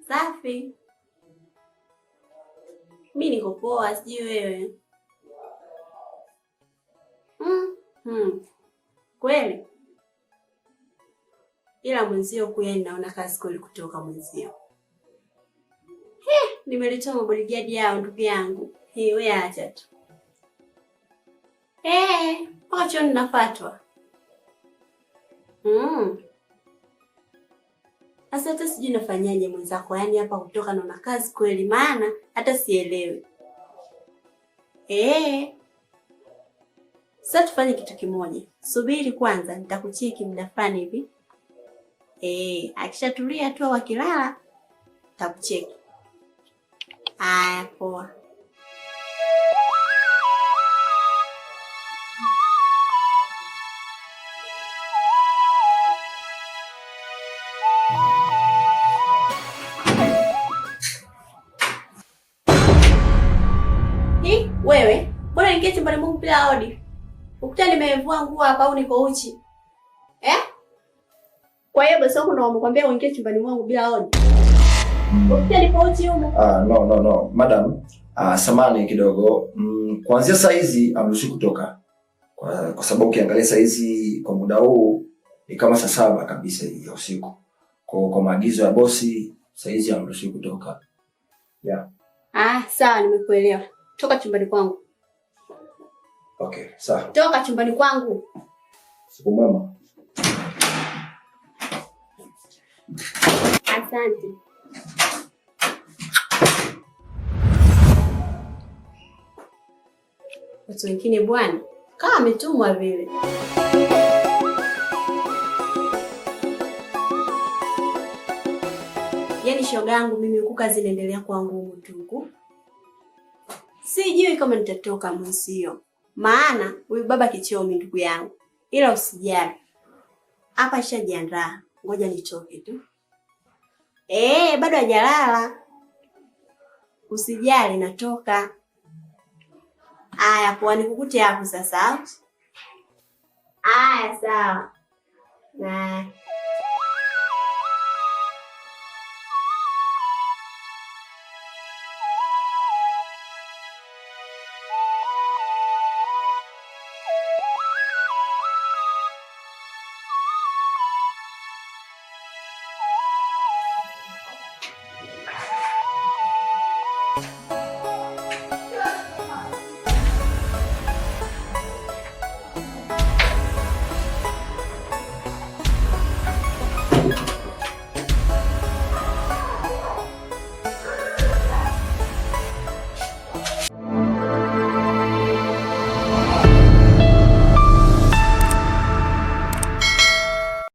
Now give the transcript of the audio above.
Safi. Mimi niko poa, sijui wewe. Kweli? Ila mwenzio kweli naona kazi kweli kutoka mwenzio. Nimelitoa mabodigadi yao ndugu yangu. Wewe acha tu. Mpaka chuoni nafatwa. Sasa hata sijui nafanyaje mwenzako, yaani hapa kutoka naona kazi kweli, maana hata sielewi. Sasa tufanye kitu kimoja. Subiri kwanza, nitakucheki muda fulani hivi. Akishatulia tu wakilala, nitakucheki. Haya, poa. Wewe, mbona ingia chumbani mwangu bila hodi? Ukuta nimevua nguo hapa au niko uchi? Kwa hiyo bosi wangu ndo amekwambia uingie chumbani mwangu bila hodi? Ukuta niko uchi huko? No. Madam, samani kidogo. Kuanzia saa hizi amruhusi kutoka. Kwa sababu ukiangalia saa hizi kwa muda huu ni kama saa 7 kabisa ya usiku. Kwa maagizo ya bosi saa hizi amruhusi kutoka. Yeah. Sawa, nimekuelewa. Toka chumbani kwangu. Okay, sawa. Toka chumbani kwangu. Siku mama. Asante. Watu wengine bwana, kama ametumwa vile. Yaani shoga yangu mimi huku kazi inaendelea kwa ngumu tu. Sijui kama nitatoka mwenzio. Maana huyu baba kichomi ndugu yangu. Ila usijali. Hapa nishajiandaa. Ngoja nitoke tu. Bado hajalala. Usijali natoka. Aya, poa nikukute hapo sasa. Aya, sawa.